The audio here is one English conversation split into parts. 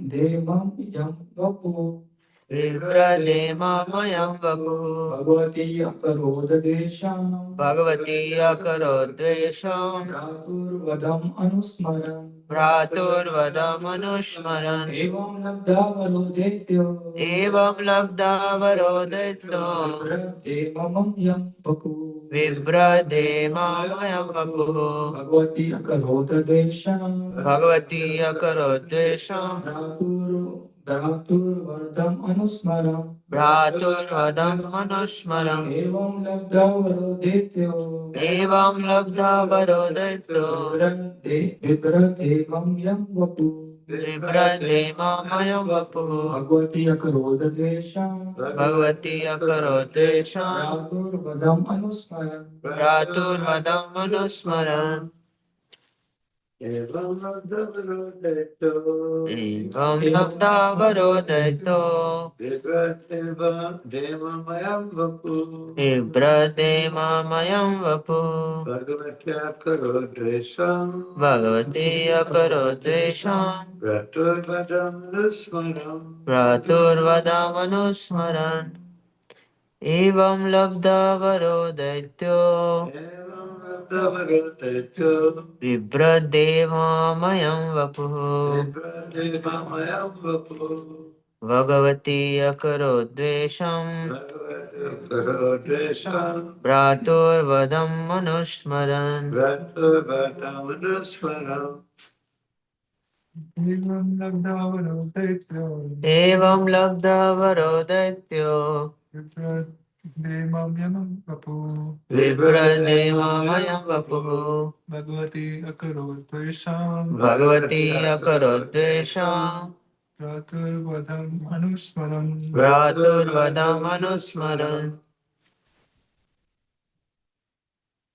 देवं यं वपु विप्रदेममयं वपु भगवती अकरोददेशं भ्रातुर्वधम् अनुस्मरन् एवं लब्धा वरो दैत्यो विप्रदेममं यं वपु भगवती अकरोददेशं भ्रातुर्वधम् अनुस्मरन् एवं लब्धा वरो दैत्यो विप्रदेमं यं वपु भगवती अकरोददेशं भ्रातुर्वधम् अनुस्मरन् एवं लब्धा वरो दैत्यो विप्रदेममयं वपु भगवती अकरोददेशं भ्रातुर्वधम् अनुस्मरन् एवं लब्धा वरो दैत्यो विप्रदेममयं वपुः भगवती अकरोद्वेषं भ्रातुर्वधम् अनुस्मरन् एवं लब्धा वरो दैत्यो विप्रदेममयं वपुः Bhagwati अकरोद्वेषं भ्रातुर्वधम् अनुस्मरन्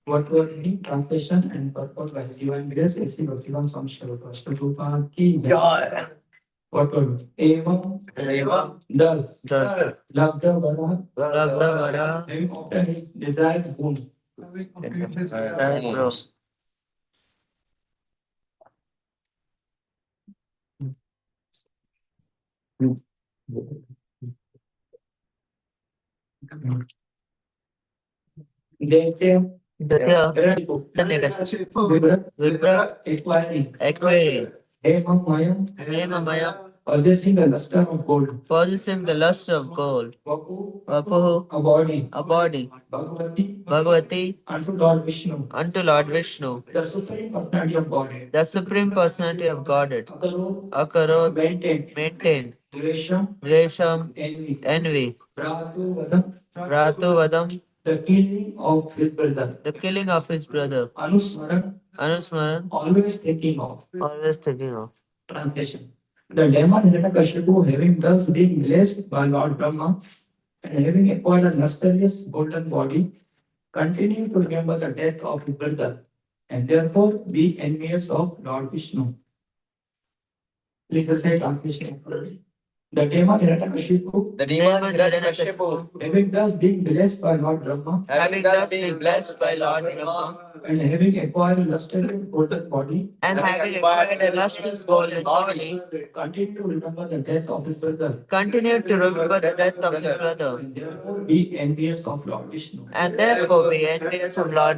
What was the translation and purport by Divine Grace A.C. Bhaktivan Swami Srila Prabhupada ki jai. What was it? Evam thus Labdha Vara having obtained his desired boon. Acquiring. Hemamaya. Possessing the luster of gold. Vapuhu. A body. Bhagavati. Unto Lord Vishnu. The Supreme Personality of Godhead. Akarod. Maintained. Dvesham. Envy. Bhratuvadam. The killing of his brother. Anusmaran. Always thinking of. Translation. The demon Hiranyakashipu, having thus been blessed by Lord Brahma and having acquired a lustrous golden body, continued to remember the death of his brother and therefore be envious of Lord Vishnu. Please say translation. The demon Hiranyakashipu, having thus been blessed by Lord Brahma, and having acquired a lustrous golden body, continued to remember the death of his brother, and therefore be envious of Lord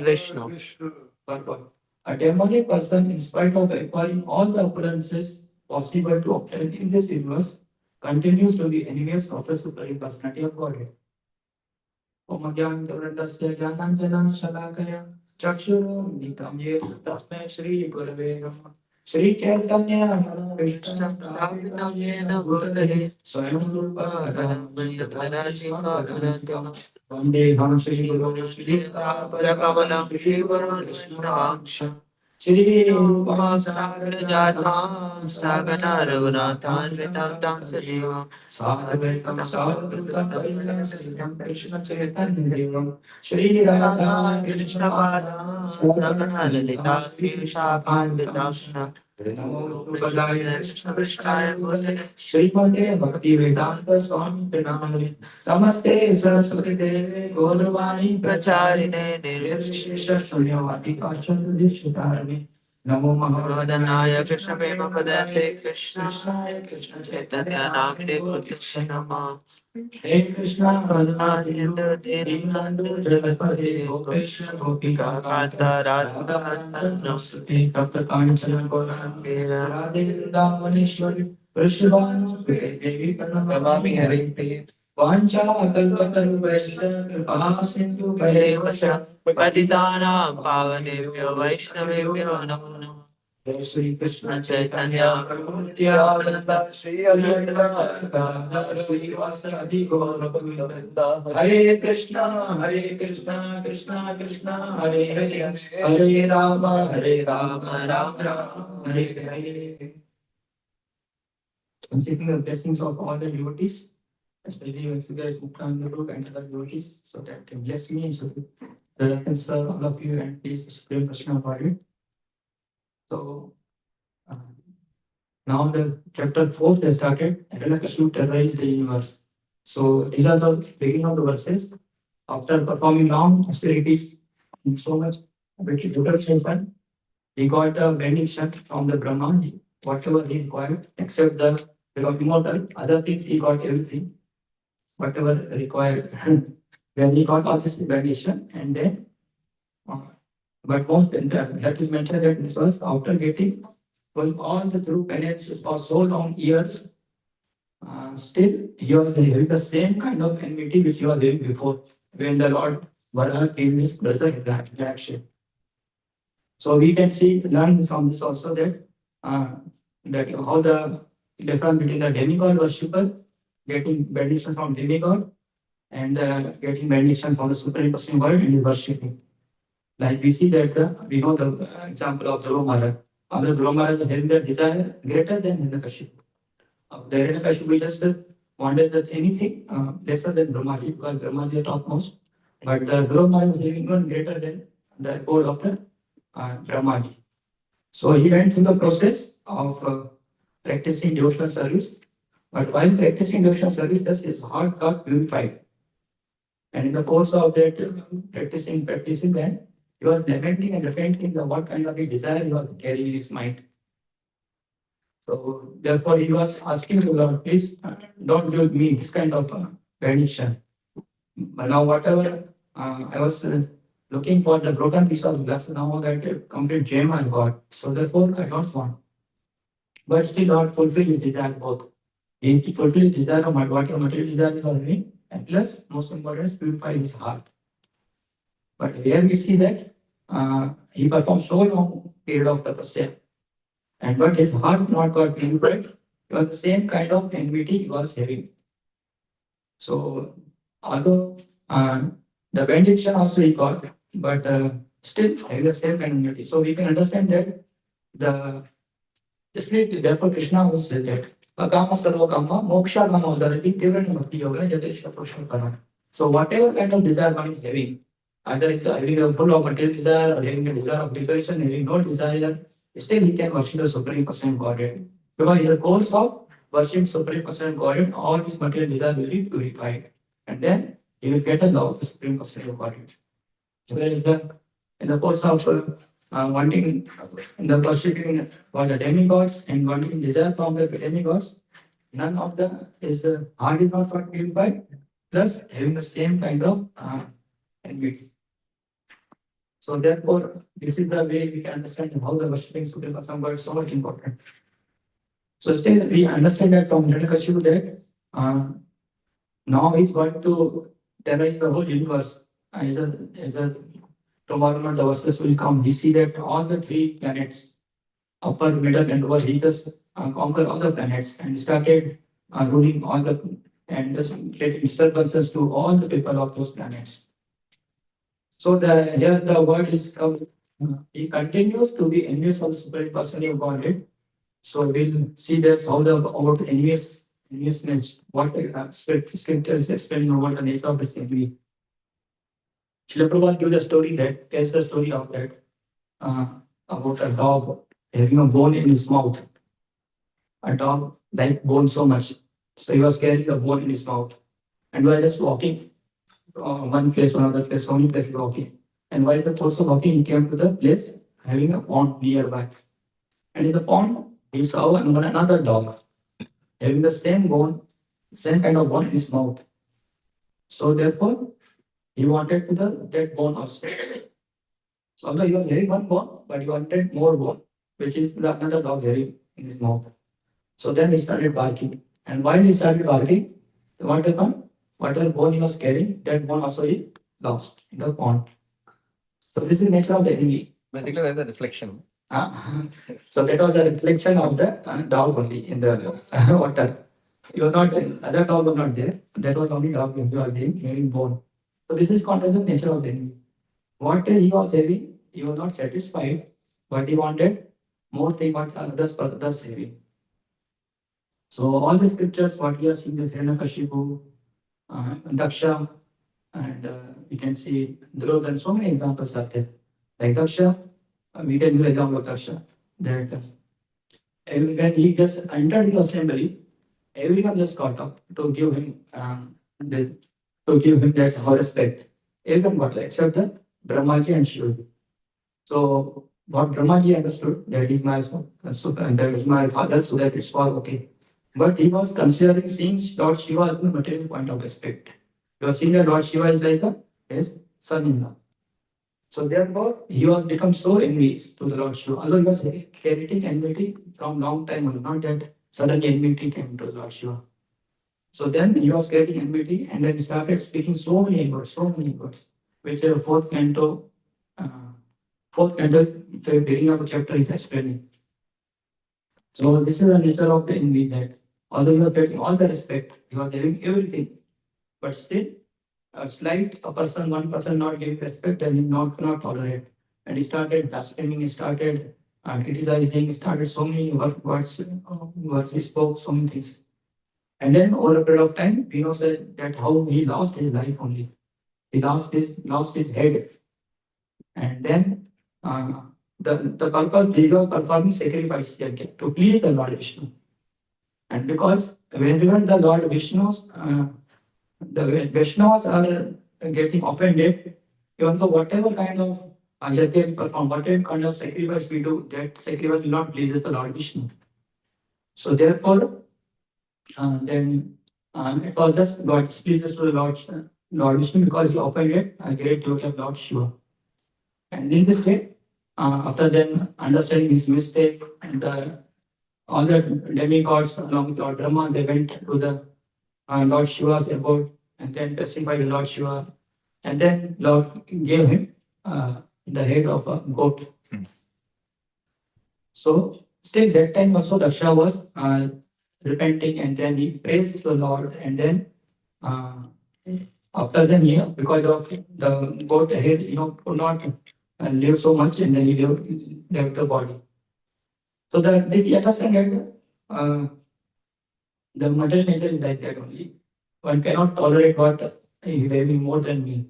Vishnu. Purport. A demonic person, in spite of acquiring all the opulences possible to obtain in this universe, continues to be envious of the Supreme Personality of Godhead. Om Ajnanasya Jnananjana Shalakaya Chakshurunmilitam Yena Tasmai Shri Gurave Namah. Shri Chaitanya Vishnastapitam Yena Bhutale Swayam Rupa Radhamaya Tadashiva Vandeham Shri Guru Shri Padakamalam Shri Guru Vishnuvangsha Shri Rupa Sagrajatam Sagana Raghunathan Vitam Tam Sajivam Sadhvaitam Sadhutam Vajanasritam Krishna Chaitanya Devam Shri Radha Krishna Pada Sagana Lalita Shri Vishakhan Vitamshna Namo Padaya Krishna Vishtaya Bhutale Srimate Bhakti Vedanta Swami Pranamali Namaste Saraswati Deve Gauravani Pracharine Nirvishesha Sunyavati Pachanda Dishitharani Namo Mahadanaya Krishna Prema Padate Krishna Krishna Chaitanya Namine Krishna Nama Hey Krishna Karuna Sindhu Dinandu Jagapati Gopeshna Gopika Kanta Radha Kanta Namaste Tapta Kanchana Gauranga Radhe Vrindavaneshwari Vrishabhanu Devi Pranamami Hari Priya Vancha Kalpataru Vaishya Kripa Sindhu Bhayevasha Patitanam Pavanebhyo Vaishnavebhyo Namo Namaha Jai Shri Krishna Chaitanya Prabhu Nityananda Shri Advaita Gadadhar Shri Vasadi Gaura Bhakta Hare Krishna Krishna Krishna Hare Hare Hare Rama Rama Rama Hare Hare. I'm seeking the blessings of all the devotees, especially if you guys book on the group and other devotees, so that can bless me, so that I can serve all of you and please explain Krishna about it. So uh, now the chapter 4 has started, Hiranyakashipu terrorized the universe. So these are the beginning of the verses. After performing long austerities and so much determination, he got a benediction from the Brahma, whatever he required, except the he got immortal. Other things he got everything, whatever required. Then he got all this benediction, and then uh, but most that is mentioned that this was after getting going all the through penance for so long years. Still, he was having the same kind of enmity which he was having before when the Lord Varaha came his brother in that shape. So we can see, learn from this also that how the difference between the demigod worshipper getting benediction from demigod and getting benediction from the supreme personal God and worshipping. Like we see that we know the example of Dhruva Maharaj. Other Dhruva Maharaj having the desire greater than Hiranyakashipu. The Hiranyakashipu just wanted that anything lesser than Brahmaji because Brahmaji is topmost. But the Dhruva Maharaj was having one greater than the goal of the Brahmaji. So he went through the process of practicing devotional service. But while practicing devotional service, his heart got purified. And in the course of that practicing that, he was lamenting and repenting of what kind of a desire he was carrying in his mind. So therefore, he was asking the Lord, please don't give me this kind of benediction. But now, whatever I was looking for the broken piece of glass, now I got a complete gem I got. So therefore, I don't want. But still, not fulfill his desire both. He fulfill his desire of whatever material desire is having, and plus, most important is purify his heart. But here we see that he performed so long period of tapasya, and but his heart not got purified. It was the same kind of enmity he was having. So although the benediction also he got, but still having the same kind of enmity. So we can understand that the therefore Krishna will say that Akama Sarva Kama Moksha Kama Udarati Tivran Bhakti Yoga Yadeshka Purusham Karma. So whatever kind of desire one is having, either it's having a full of material desire or having a desire of liberation, having no desire, still he can worship the Supreme Person Godhead. Because in the course of worship Supreme Person Godhead, all these material desire will be purified. And then he will get a love of the Supreme Person Godhead. Whereas in the course of wanting in the worshipping for the demigods and wanting desire from the demigods, none of the is heart is not got purified, plus having the same kind of envy. So therefore, this is the way we can understand how the worshipping Supreme Person God is so much important. So still we understand that from Hiranyakashipu that now he's going to terrorize the whole universe. As a tomorrow the verses will come. We see that all the three planets, upper, middle, and lower, he just conquer all the planets and started ruling all the and just getting disturbances to all the people of those planets. So here the word is come. He continues to be envious of the Supreme Personality of Godhead. So we'll see this how the about enviousness, what scriptures explaining about the nature of this envy. Srila Prabhupada gives the story that tells the story of that uh, about a dog having a bone in his mouth. A dog liked bone so much, so he was carrying the bone in his mouth, and while just walking one place to another place, so many places walking, and while the course of walking, he came to the place having a pond nearby. And in the pond, he saw another dog having the same bone, same kind of bone in his mouth. So therefore, he wanted to the that bone also. So although he was having one bone, but he wanted more bone, which is the another dog having in his mouth. So then he started barking. And while he started barking, what happened? Whatever bone he was carrying, that bone also he lost in the pond. So this is nature of the enemy. Basically, that's a reflection. So that was a reflection of the dog only in the water. He was not, other dog was not there. That was only dog he was having bone. So this is called as the nature of the enemy. What he was having, he was not satisfied, but he wanted more thing what others having. So all the scriptures, what we are seeing is Hiranyakashipu, Daksha, and we can see Duryodhana. So many examples are there. Like Daksha, we can give example of Daksha that when he just entered the assembly, everyone just got up to give him this, to give him that respect. Everyone got up except the Brahmaji and Shiva. So what Brahmaji understood that is my son, that is my father, so that it's all okay. But he was considering seeing Lord Shiva as the material point of respect. He was seeing that Lord Shiva is like his son-in-law. So therefore, he was become so envious to the Lord Shiva. Although he was inheriting enmity from long time ago, not that suddenly enmity came to the Lord Shiva. So then he was creating enmity and then started speaking so many words, which uh, fourth canto, the beginning of the chapter is explaining. So this is the nature of the envy that although he was getting all the respect, he was having everything, but still a person, one person not giving respect, then he not cannot tolerate. And he started blaspheming, he started criticizing, he started so many words he spoke, so many things. And then over a period of time, we know that how he lost his life only. He lost his head. And then uh, the purpose they were performing sacrifice here to please the Lord Vishnu. And because whenever the Lord Vishnu's the Vaishnavas are getting offended, even though whatever kind of yajna we perform, whatever kind of sacrifice we do, that sacrifice will not please the Lord Vishnu. So therefore, then it was just God displeases to the Lord Vishnu because he offended a great devotee of Lord Shiva. And in this way, after then understanding his mistake and all the demigods along with Lord Brahma, they went to the Lord Shiva's abode and then testified the Lord Shiva. And then Lord gave him the head of a goat. So still that time also Daksha was repenting and then he praised the Lord and then uh, after then he, because of the goat head, could not live so much and then he left the body. So the understand that the material nature is like that only. One cannot tolerate what he having more than me.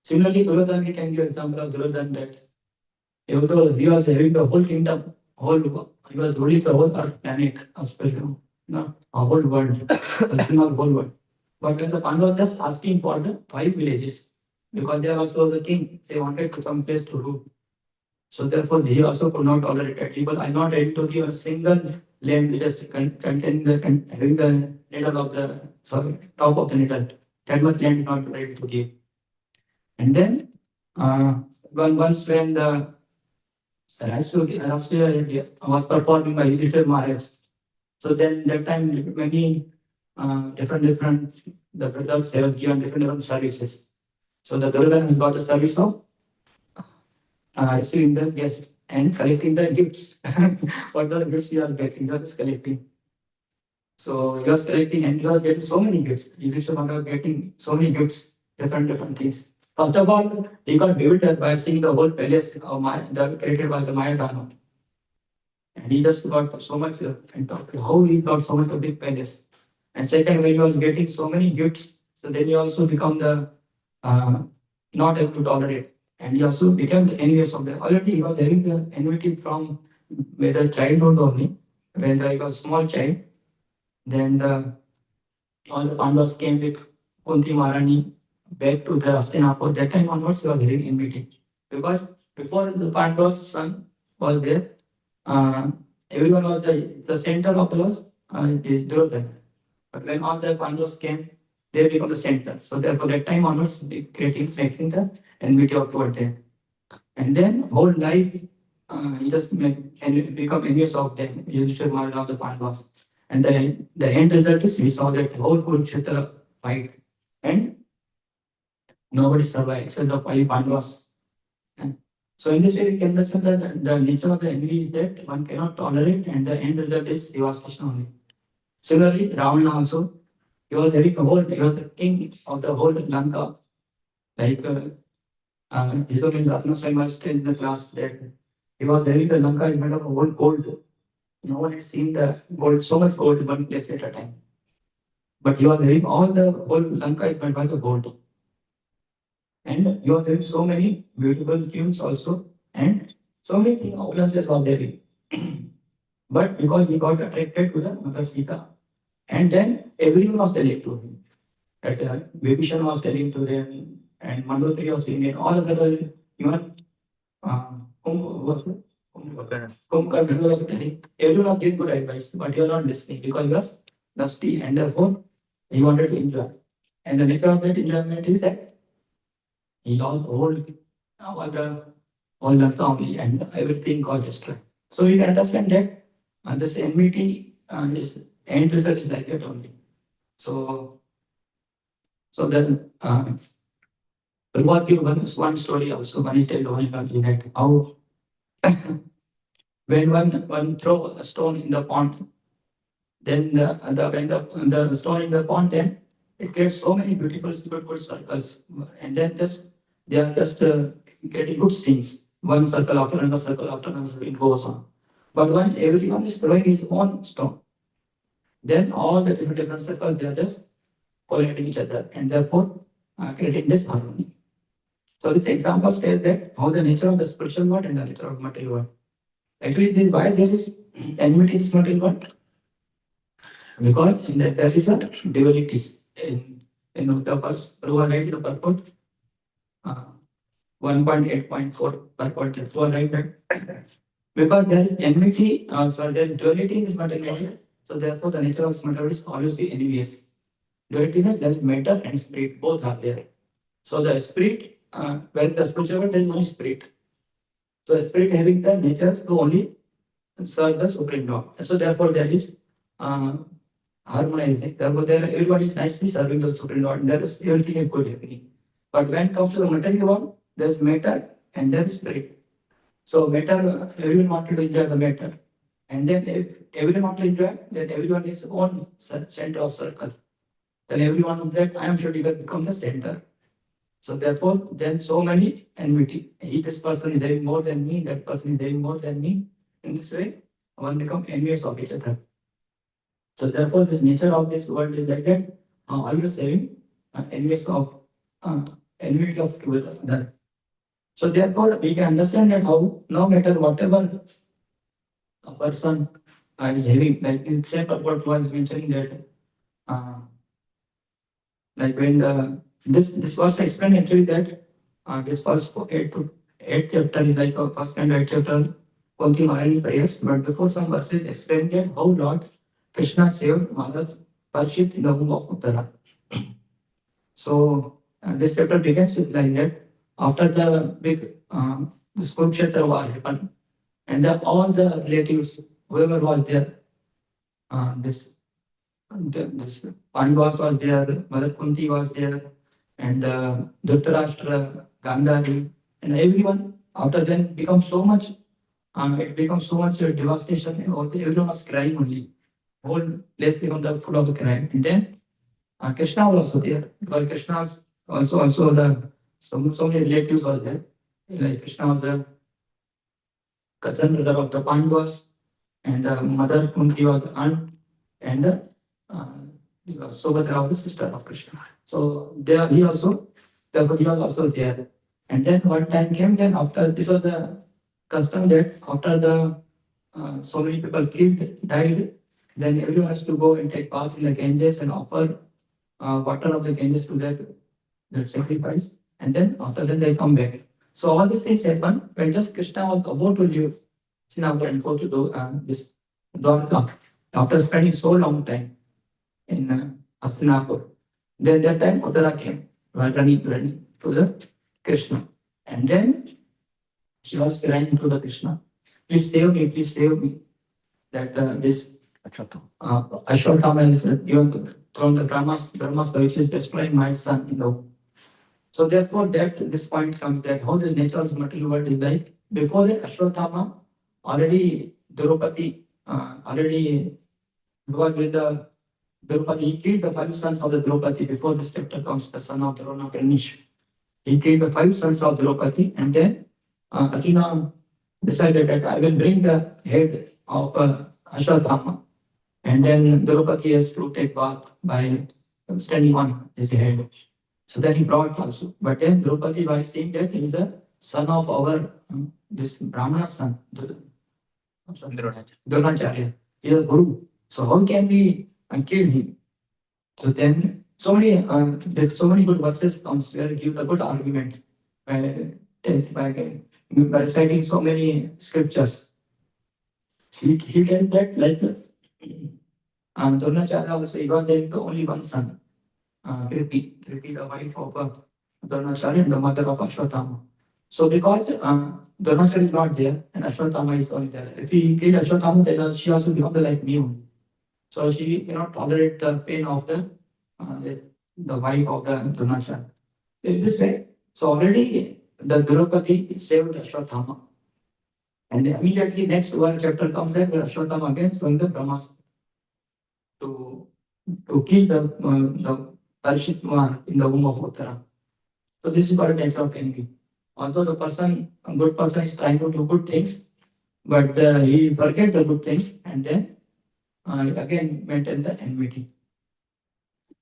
Similarly, Duryodhana, we can give example of Duryodhana that even though he was having the whole kingdom, he was ruling the whole earth planet, especially a whole world, the king of the whole world. But when the Pandavas just asking for the 5 villages, because they are also the king, they wanted some place to rule. So therefore, he also could not tolerate it. He was not ready to give a single land which is containing having the needle of the top of the needle. That much land is not ready to give. And then once when the Rashtriya was performing by Yudhishthir Maharaj, so then that time many different the brothers have given different services. So the Duryodhana has got the service of receiving the guests and collecting the gifts. What the gifts he was getting, he was collecting. So he was collecting and he was getting so many gifts. Yudhishthira was getting so many gifts, different things. First of all, he got bewildered by seeing the whole palace of created by the Maya Dano. And he just got so much and talked how he got so much of big palace. And second, when he was getting so many gifts, so then he also become the uh, not able to tolerate. And he also became the envious of them. Already he was having the enmity from the childhood only. When he was small child, then all the Pandavas came with Kunti Maharani back to the Hastinapur. That time onwards he was having enmity. Because before the Pandavas' son was there, uh, everyone was the center of this Duryodhana. But when all the Pandavas came, they become the center. So therefore, that time onwards, creating making the enmity of toward them. And then whole life, he just and become envious of them. Yudhishthira murdered of the Pandavas. And the end result is we saw that whole Kurukshetra fight, and nobody survived except the five Pandavas. And so in this way, we can understand that the nature of the enemy is that one cannot tolerate, and the end result is devastation only. Similarly, Ravana also, he was the king of the whole Lanka. Like his name is Ratna Swami in the class that he was having the Lanka is made of whole gold. No one has seen the gold, so much gold in one place at a time. But he was having all the whole Lanka is made by the gold. And he was having so many beautiful tunes also, and so many things, opulences was there. But because he got attracted to the Mother Sita, and then everyone was telling to him. That Vibhishan was telling to them, and Mandotri was saying, and all of the even Kumbhakarna was telling, everyone was giving good advice, but he was not listening because he was lusty, and therefore he wanted to enjoy. And the nature of that enjoyment is that he lost all the all Lanka only, and everything got destroyed. So we can understand that this enmity is end result is like that only. So so then Prabhupada gave one story also. One is told one that how when one throw a stone in the pond, then when the stone in the pond, then it gets so many beautiful circles, and then just they are just getting good scenes. One circle after another circle after another, it goes on. But when everyone is throwing his own stone, then all the different circles they are just pollinating each other, and therefore creating this harmony. So this example states that how the nature of the spiritual world and the nature of material world. Actually, why there is enmity in this material world? Because there is a dualities in the first right the purport 1.8.4 purport therefore right that because there is enmity, sorry, there is duality in this material world. So therefore, the nature of this material is always be envious. Duality means there is matter and spirit, both are there. So the spirit, when the spiritual world, there is only spirit. So the spirit having the nature to only serve the supreme law. So therefore, there is uh, harmonizing. Therefore, there everybody is nicely serving the supreme lord. There is everything is good happening. But when it comes to the material world, there is matter and there is spirit. So matter, everyone wanted to enjoy the matter. And then if everyone want to enjoy, then everyone is on center of circle. Then everyone that I am sure you can become the center. So therefore, then so many enmity. This person is having more than me, that person is having more than me. In this way, one become envious of each other. So therefore, this nature of this world is like that, always having envious of uh, envy of towards other. So therefore, we can understand that how no matter whatever a person is having, like in same purport was mentioning that, uh, like when this was explained actually that this first eight chapter is like a first and eight chapter Kunti Maharani prayers, but before some verses explain that how Lord Krishna saved Mother Parshit in the womb of Uttara. So this chapter begins with like that. After the big this Kurukshetra war happened, and all the relatives, whoever was there, this Pandavas was there, Mother Kunti was there, and Dhritarashtra, Gandhari, and everyone after then become so much. It becomes so much devastation. Everyone was crying only. Whole place become the full of the crime. And then Krishna was also there because Krishna's also the so many relatives were there. Like Krishna was the cousin brother of the Pandavas, and mother Kunti was the aunt, and uh, Subhadra was the sister of Krishna. So there he was also there. And then one time came, then after this was the custom that after the so many people killed, died, then everyone has to go and take part in the Ganges and offer water of the Ganges to that sacrifice. And then after that they come back. So all these things happen when just Krishna was about to leave. Hastinapur and go to this Dwarka. After spending so long time in Hastinapur, then that time Uttara came, running to the Krishna. And then she was crying to the Krishna, please save me. That this Ashwatthama is given from the Brahmastra, which is destroying my son in the womb. So therefore, that this point comes that how the nature of the material world is like. Before that, Ashwatthama already Draupadi already was with the Draupadi. He killed the five sons of the Draupadi before this chapter comes. The son of Drona Karnish. He killed the five sons of Draupadi, and then Arjuna decided that I will bring the head of Ashwatthama, and then Draupadi has to take bath by standing on his head. So then he brought also. But then Draupadi, by seeing that he is the son of our this Brahmana son, Dronacharya, he is a guru. So how can we kill him? So then there's so many good verses comes where give the good argument by, by reciting so many scriptures. He tells that like Dronacharya also, he was there the only one son, Kripi, the wife of Dronacharya and the mother of Ashwatthama. So because Dronacharya is not there and Ashwatthama is only there, if he killed Ashwatthama, then she also becomes like me only. So she cannot tolerate the pain of the wife of the Dronacharya. In this way, so already the Draupadi saved Ashwatthama. And immediately next one chapter comes that Ashwatthama again showing the Brahmastra to kill the Parishit in the womb of Uttara. So this is what the nature of envy. Although the person, a good person is trying to do good things, but he forget the good things and then again maintain the enmity.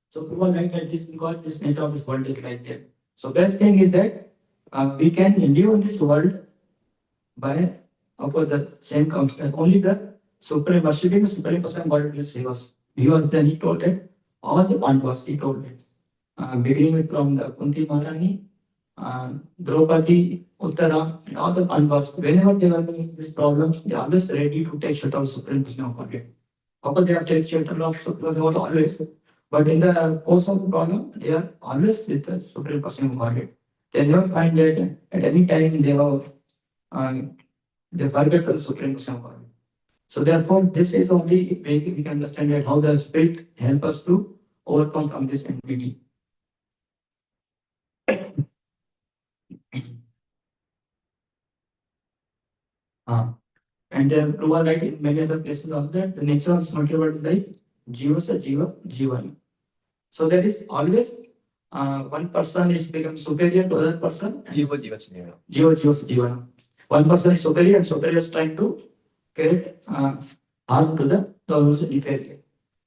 So people like that this because this nature of this world is like that. So best thing is that we can live in this world by of course the same comes that only the supreme worshipping the supreme person God will save us. He was then he told that all the Pandavas he told it. Beginning with from the Kunti Maharani, Draupadi, Uttara, and all the Pandavas, whenever they were in these problems, they are always ready to take shelter of supreme person of God. Of course, they have taken shelter of supreme God always, but in the course of the problem, they are always with the supreme person of God. They never find that at any time they forget the supreme person of God. So therefore, this is only way we can understand that how the spirit help us to overcome from this enmity. And Ruba write in many other places of that the nature of material world is like jiva sa jiva jivan. So there is always one person is become superior to other person. Jiva jiva jiva. Jiva jiva sa jivan. One person is superior and superior is trying to create harm to the those inferior.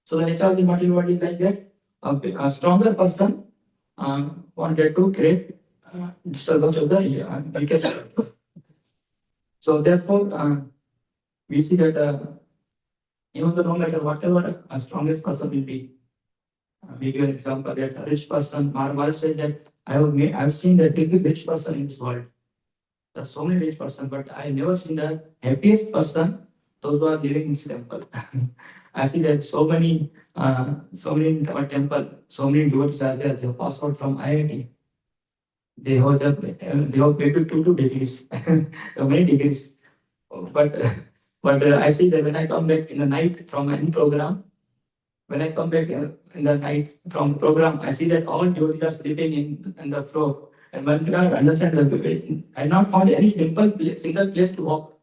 So the nature of the material world is like that. A stronger person wanted to create disturbance of the weakest. So therefore, we see that even though no matter whatever a strongest person will be, we give an example that a rich person, Marmara said that I have seen that every rich person in this world. There are so many rich persons, but I have never seen the happiest person, those who are living in this temple. I see that so many in our temple, so many devotees are there. They have passed out from IIT. They have maybe two degrees, many degrees. But I see that when I come back in the night from any program, when I come back in the night from program, I see that all devotees are sleeping in the floor. And one cannot understand the I have not found any single place to walk.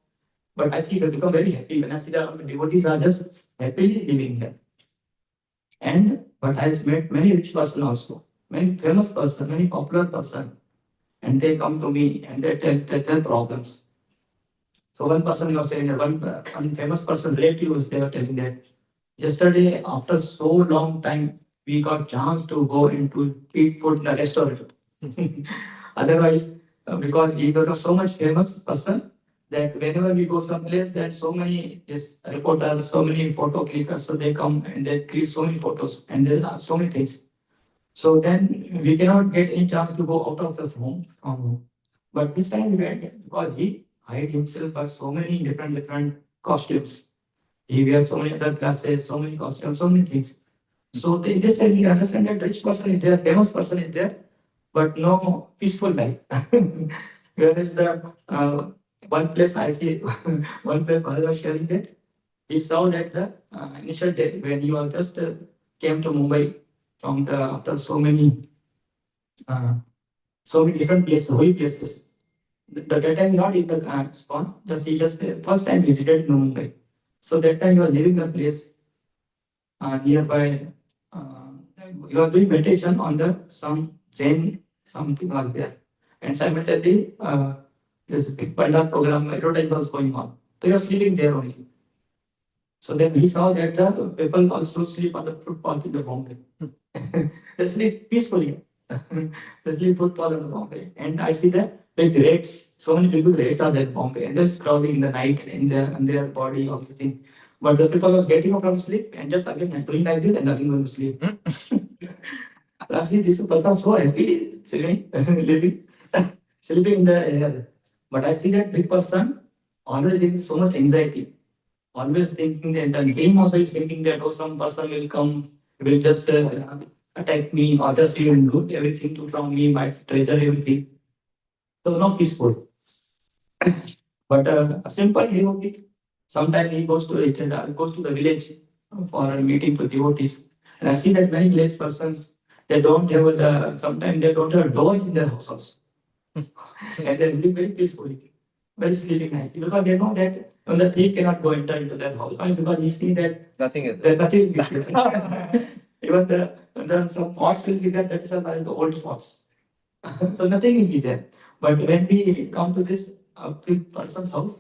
But I see they become very happy when I see that devotees are just happily living here. And but I have met many rich person also, many famous person, many popular person, and they come to me and they tell their problems. So one person was telling that one famous person relative was they were telling that yesterday after so long time we got chance to go into eat food in the restaurant. Otherwise, because he was so much famous person that whenever we go someplace, that so many reporters, so many photo clickers, so they come and they click so many photos and there are so many things. So then we cannot get any chance to go out of the home from home. But this time we went because he hide himself by so many different costumes. He wears so many other classes, so many costumes, so many things. So in this way, we understand that rich person is there, famous person is there, but no peaceful life. Where is the one place I see, one place Bharat was sharing that he saw that the initial day when he was just came to Mumbai from the after uh, so many different places, holy places. That time not in the spawn, just he just first time visited in Mumbai. So that time he was leaving the place nearby. Uh, you are doing meditation on the some Zen something was there, and simultaneously this big Pandal program advertise was going on. So you are sleeping there only. So then we saw that the people also sleep on the footpath in the Bombay. They sleep peacefully. They sleep footpath in the Bombay. And I see the big rates, so many big rates are there in Bombay. And they're crawling in the night in their body, all this thing. But the people was getting up from sleep and just again doing like this and again going to sleep. Actually, these people are so happy sleeping, living, sleeping in the air. But I see that big person always having so much anxiety, always thinking that, and him also is thinking that, oh, some person will come, will just attack me, or just he will do everything to from me, my treasure, everything. So not peaceful. But a simple devotee, sometimes he goes to it, goes to the village for a meeting to devotees. And I see that many village persons, they don't have the, sometimes they don't have doors in their house also. And they live very peacefully, very sleeping nicely, because they know that the thief cannot go enter into their house. Why? Because he see that Nothing is there nothing will be there. Even the some pots will be there, that is like the old pots. So nothing will be there. But when we come to this big person's house,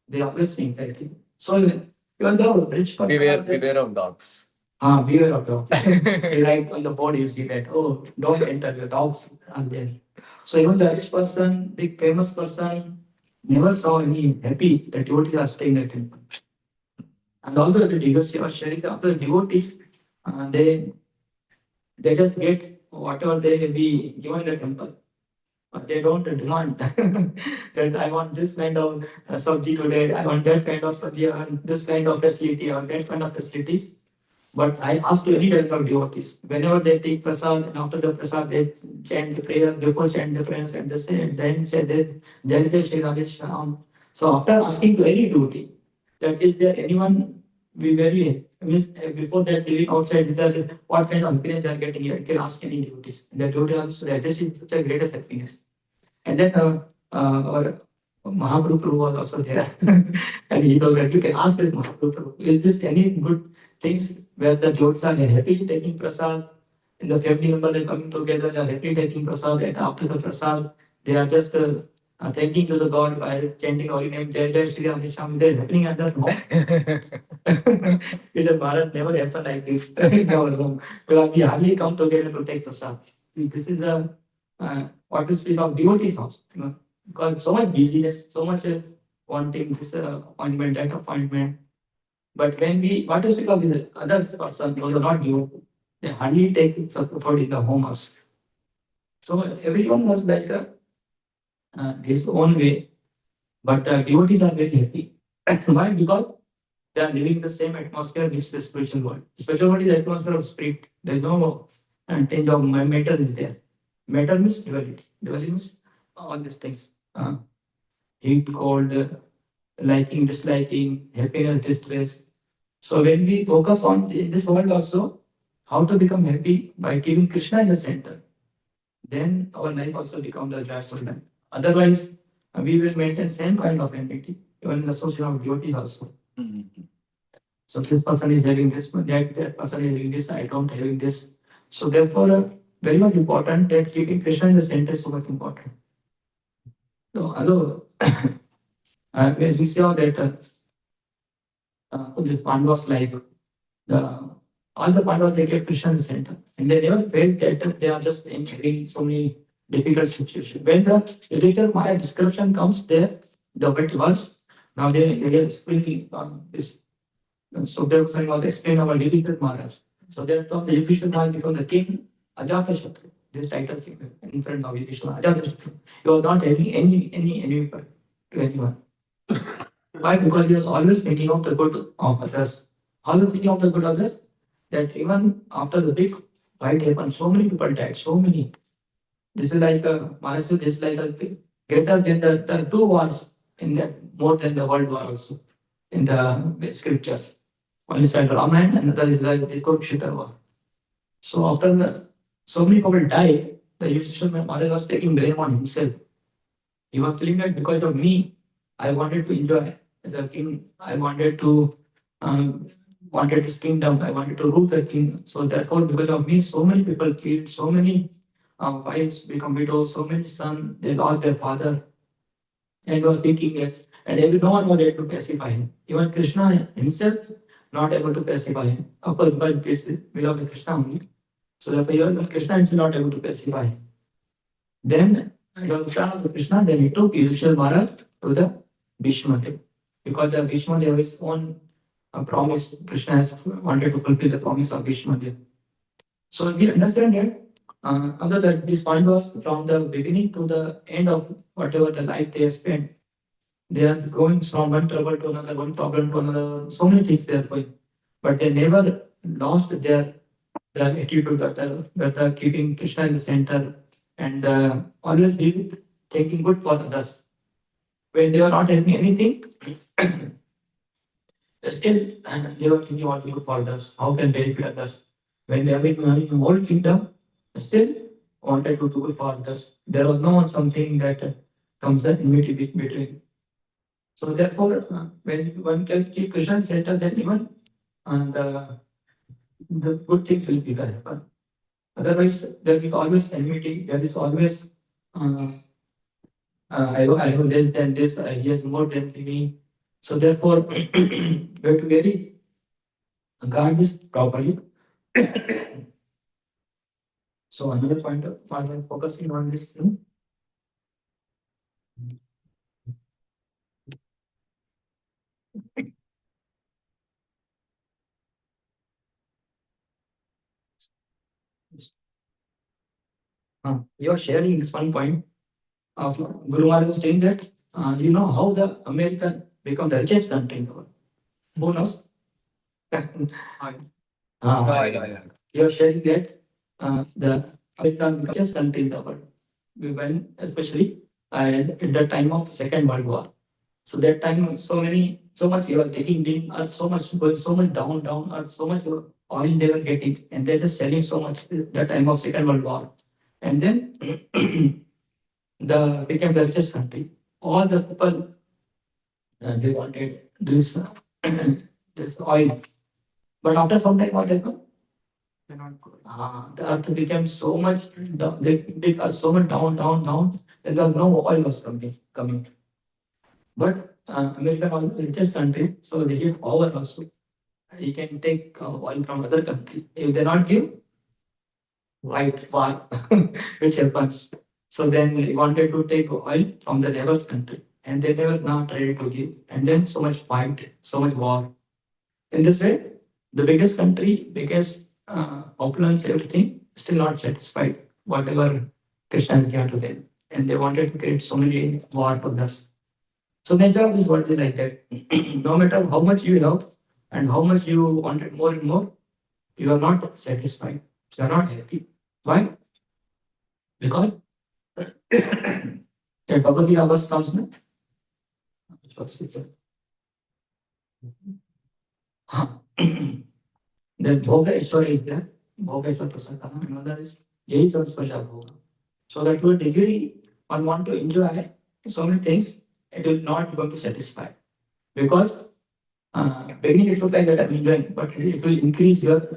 they always think anxiety. So even though rich person Beware, beware of dogs. beware of dog. They write on the board, you see that, oh, don't enter, your dogs are there. So even the rich person, big famous person, never saw any happy that devotees are staying at temple. And also the devotees are sharing the other devotees, they just get whatever they will be given the temple. But they don't demand that I want this kind of subji today, I want that kind of subji, I want this kind of facility or that kind of facilities. But I ask to any type of devotees, whenever they take prasad and after the prasad they chant the prayer, before chant the prayers and they say, then say that Jai Jai Shri Radhe Shyam. So after asking to any devotee, that is there anyone we very means before that living outside what kind of happiness they are getting here, you can ask any devotees. And the devotee also that this is such a greatest happiness. And then our Mahaprabhu Prabhu was also there. And he told that you can ask this Mahaprabhu Prabhu, is this any good things where the devotees are happily taking prasad, and the family members are coming together, they are happily taking prasad, and after the prasad, they are just thanking to the God by chanting holy name, Jai Jai Shri Ram Sham, they are happening at that home. He said, Bharat never happened like this in our home, because we hardly come together to take prasad. This is what to speak of devotees also, because so much busyness, so much wanting this appointment, that appointment. But when we, what to speak of the other person, those are not devotee, they hardly take effort in the home also. So everyone was like his own way, but devotees are very happy. Why? Because they are living the same atmosphere which the spiritual world. Spiritual world is the atmosphere of spirit. There is no tinge of matter is there. Matter means duality. Duality means all these things. Heat, cold, liking, disliking, happiness, distress. So when we focus on in this world also, how to become happy by keeping Krishna in the center, then our life also becomes a joyful life. Otherwise, we will maintain same kind of enmity, even in the social of devotees also. So this person is having this, that person is having this, I don't having this. So therefore, very much important that keeping Krishna in the center is so much important. So although as we saw that this Pandava's life, the all the Pandavas they kept Krishna in the center, and they never felt that they are just entering so many difficult situations. When the literature Maya description comes there, the wet verse, now they are explaining this. So there was explained about Yudhishthira Maharaj. So there from the Yudhishthira Maharaj become the king Ajatashatru. This title came in front of Yudhishthira Ajatashatru. He was not having any enemy. to anyone. Why? Because he was always thinking of the good of others. Always thinking of the good others. That even after the big fight happened, so many people died. So many. This is like a Maharaj, this is like a greater than the two wars in that, more than the world war also in the scriptures. One is like Ramayana, another is like the Kurukshetra war. So after so many people died, the Yudhishthira Maharaj was taking blame on himself. He was telling that because of me, I wanted to enjoy the king. I wanted this kingdom. I wanted to rule the king. So therefore, because of me, so many people killed. So many wives become widows. So many sons they lost their father, and was thinking that, and no one was able to pacify him. Even Krishna himself not able to pacify him. Of course, because this belongs to Krishna only. So therefore, even Krishna is not able to pacify him. Then it was Krishna, Krishna, then he took Yudhishthira Maharaj to the Bhishma Dev. Because the Bhishma Dev his own promise, Krishna has wanted to fulfill the promise of Bhishma Dev. So we understand that other that this point was from the beginning to the end of whatever the life they have spent. They are going from one trouble to another, one problem to another, so many things they are going. But they never lost their attitude that the keeping Krishna in the center and always be thinking good for others. When they were not having anything, still they were thinking only good for others. How can benefit others? When they are having a whole kingdom, still wanted to do good for others. There was no something that comes the enmity between. So therefore, when one can keep Krishna center, then even the good things will be happen. Otherwise, there is always enmity. There is always uh, I have less than this. He has more than me. So therefore, we have to very guard this properly. So another point of I'm focusing on this thing. You are sharing this one point of Guru Maharaj was saying that you know how the American become the richest country in the world. Who knows? You are sharing that the American richest country in the world. We went especially at the time of Second World War. So that time, so much you are taking in, or so much going so much down, or so much oil they were getting, and they're just selling so much at the time of Second World War. And then the became the richest country. All the people they wanted this this oil, but after some time, what happened? The earth became so much they are so much down. Then there no oil was coming. But America was the richest country, so they give power also. You can take oil from other country. If they not give, right war, which happens. So then they wanted to take oil from the neighbor's country, and they were not ready to give. And then so much fight, so much war. In this way, the biggest country, biggest opulence, everything, still not satisfied. Whatever Christians gave to them, and they wanted to create so many war to us. So nature of this world is like that. No matter how much you love and how much you wanted more and more, you are not satisfied. You are not happy. Why? Because that Bhagavad Gita verse comes now. Which verse is that? Then Bhoga Ishwara is there. Bhoga Ishwara Prasakana. Another is Yehi Samspasha Bhoga. So that to a degree one want to enjoy so many things, it will not going to satisfy. Because beginning it looks like that I'm enjoying, but it will increase your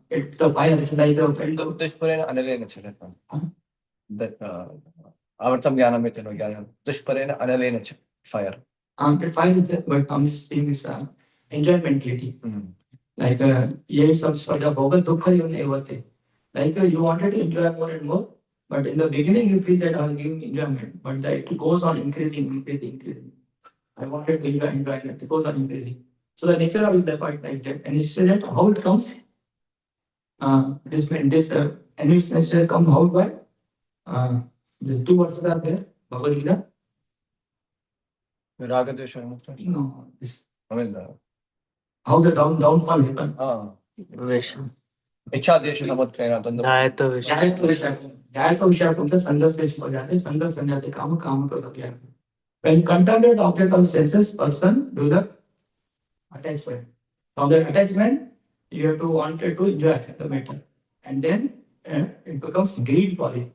it's the fire, it's like a friend of दुष्परेण अनलेन चलति आवर्तं ज्ञानमेव ज्ञानं दुष्परेण अनलेन च fire. The fire is there, but this thing is enjoymentality. Like ये सब स्पर्धा भोग दुख होते. Like you wanted to enjoy more and more, but in the beginning you feel that I'm giving enjoyment, but that it goes on increasing. I wanted to enjoy that it goes on increasing. So the nature of the part like that, and it's that how it comes. This and its nature come how by the two words are there. Bhagavad Gita. Ragadvesha. No, this, I mean, how the downfall happened. विषम इच्छादेश समुत्थेन द्वंद्व जायतो विषम जायतो विषय बोलते संघर्ष हो जाते संघर्ष बन जाते काम को लग गया. When contemplate object of senses, person develop attachment. From the attachment, you have to wanted to enjoy the matter, and then it becomes greed for it.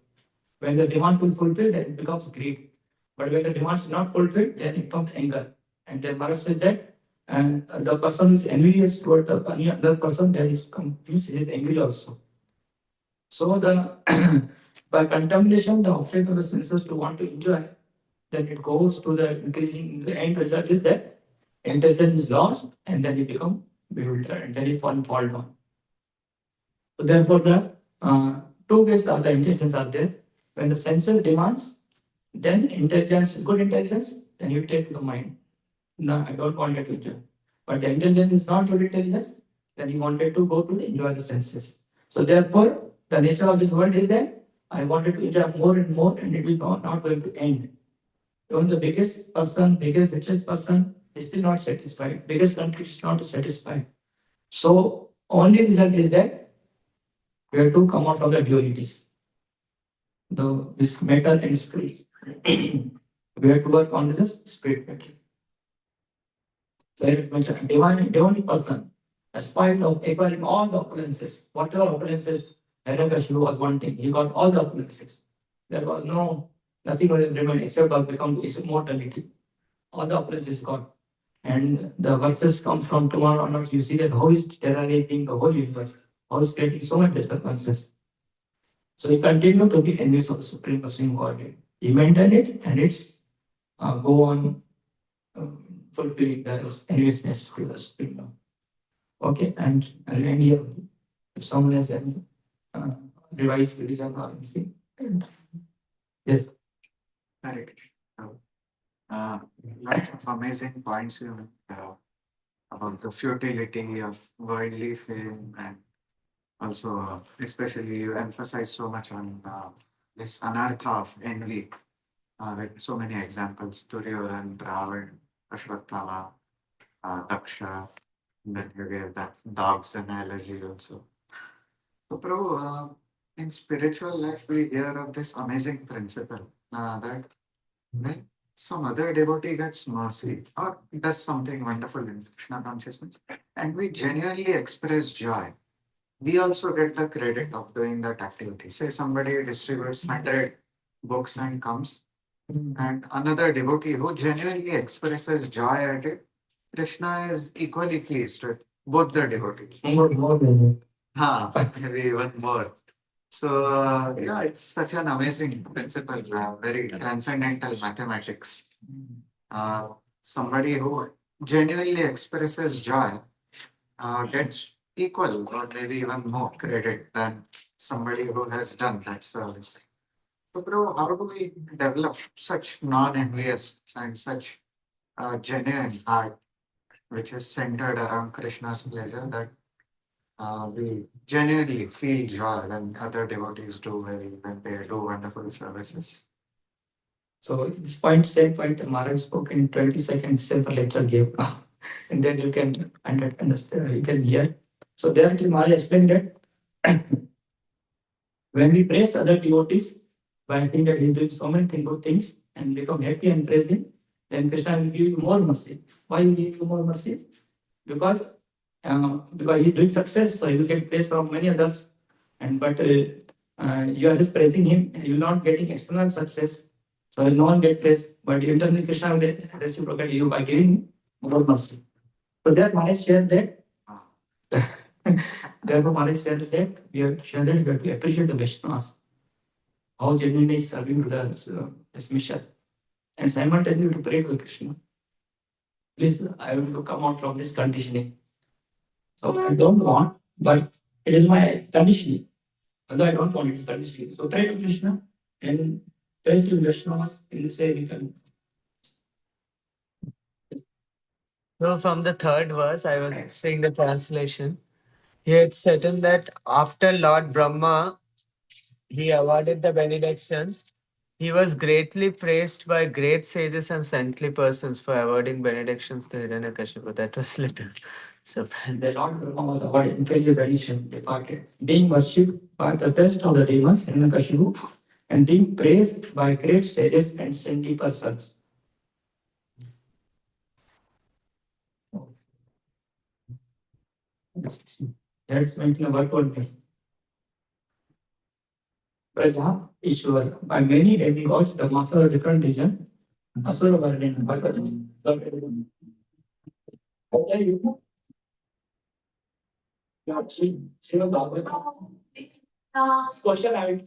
When the demand will fulfill, then it becomes greed. But when the demand is not fulfilled, then it becomes anger. And then Maharaj said that, and the person is envious toward the any other person, that is is angry also. So the by contemplation, the object of the senses to want to enjoy, then it goes to the increasing. The end result is that intelligence is lost, and then you become bewildered, and then it fall down. So therefore, the two ways of the intelligence are there. When the senses demands, then intelligence, good intelligence, then you take to the mind. No, I don't want it to enjoy. But the intelligence is not good intelligence, then you wanted to go to enjoy the senses. So therefore, the nature of this world is that I wanted to enjoy more and more, and it will not going to end. Even the biggest person, biggest richest person is still not satisfied. Biggest country is not satisfied. So only result is that we have to come out of the dualities. This matter and spirit. We have to work on this spirit matter. Very much a divine person, despite of acquiring all the opulences, whatever opulences Hiranyakashipu was wanting, he got all the opulences. There was nothing was remained except of become his immortality. All the opulences got. And the verses come from tomorrow onwards, you see that how is terrorizing the whole universe, how is creating so much disturbances. So he continued to be envious of the Supreme Muslim Godhead. He maintained it, and it's go on fulfilling the enviousness to the Supreme Lord. Okay, and I'll end here. If someone has any revised religion or anything. Yes. Correct. Lots of amazing points you made about the futility of worldly fame, and also, especially, you emphasize so much on this anartha of envy, with so many examples: Duryodhan, Ravan, Ashwatthama, Daksha. Then you gave that dog's analogy also. So, Prabhu, in spiritual life, we hear of this amazing principle that when some other devotee gets mercy or does something wonderful in Krishna consciousness, and we genuinely express joy, we also get the credit of doing that activity. Say somebody distributes 100 books and comes, and another devotee who genuinely expresses joy at it, Krishna is equally pleased with both the devotees. More than Maybe even more. So, yeah, it's such an amazing principle, very transcendental mathematics. Somebody who genuinely expresses joy gets equal or maybe even more credit than somebody who has done that service. So, bro, how do we develop such non-envious and such genuine heart, which is centered around Krishna's pleasure, that we genuinely feel joy when other devotees do well, when they do wonderful services? So this same point, Maharaj spoke in 20 seconds, simple lecture gave. And then you can understand, you can hear. So there Maharaj explained that when we praise other devotees, by thinking that he's doing so many good things and become happy and praise him, then Krishna will give you more mercy. Why will he give you more mercy? Because he's doing success, so he will get praise from many others. And but you are just praising him, and you're not getting external success. So no one get praise, but internally Krishna will reciprocate you by giving more mercy. So that Maharaj shared that. Therefore, Maharaj said that we have shared that we have to appreciate the Vaishnavas, how genuinely is serving to this mission, and simultaneously to pray to Krishna. Please, I want to come out from this conditioning. So I don't want, but it is my conditioning. Although I don't want, it is conditioning. So pray to Krishna and praise to Vaishnavas. In this way, we can. So from the third verse, I was saying the translation. Here it's certain that after Lord Brahma, he awarded the benedictions. He was greatly praised by great sages and saintly persons for awarding benedictions to Hiranyakashipu. That was little surprising. The Lord Brahma was awarded inferior benediction, departed, being worshipped by the best of the demons in the Kashipu, and being praised by great sages and saintly persons. Let's mention about one thing. Praja, Ishwar, by many demigods, the master of different region, Asura Varnina, Bhagavad. What are you? Shiva Bhagavad. Question I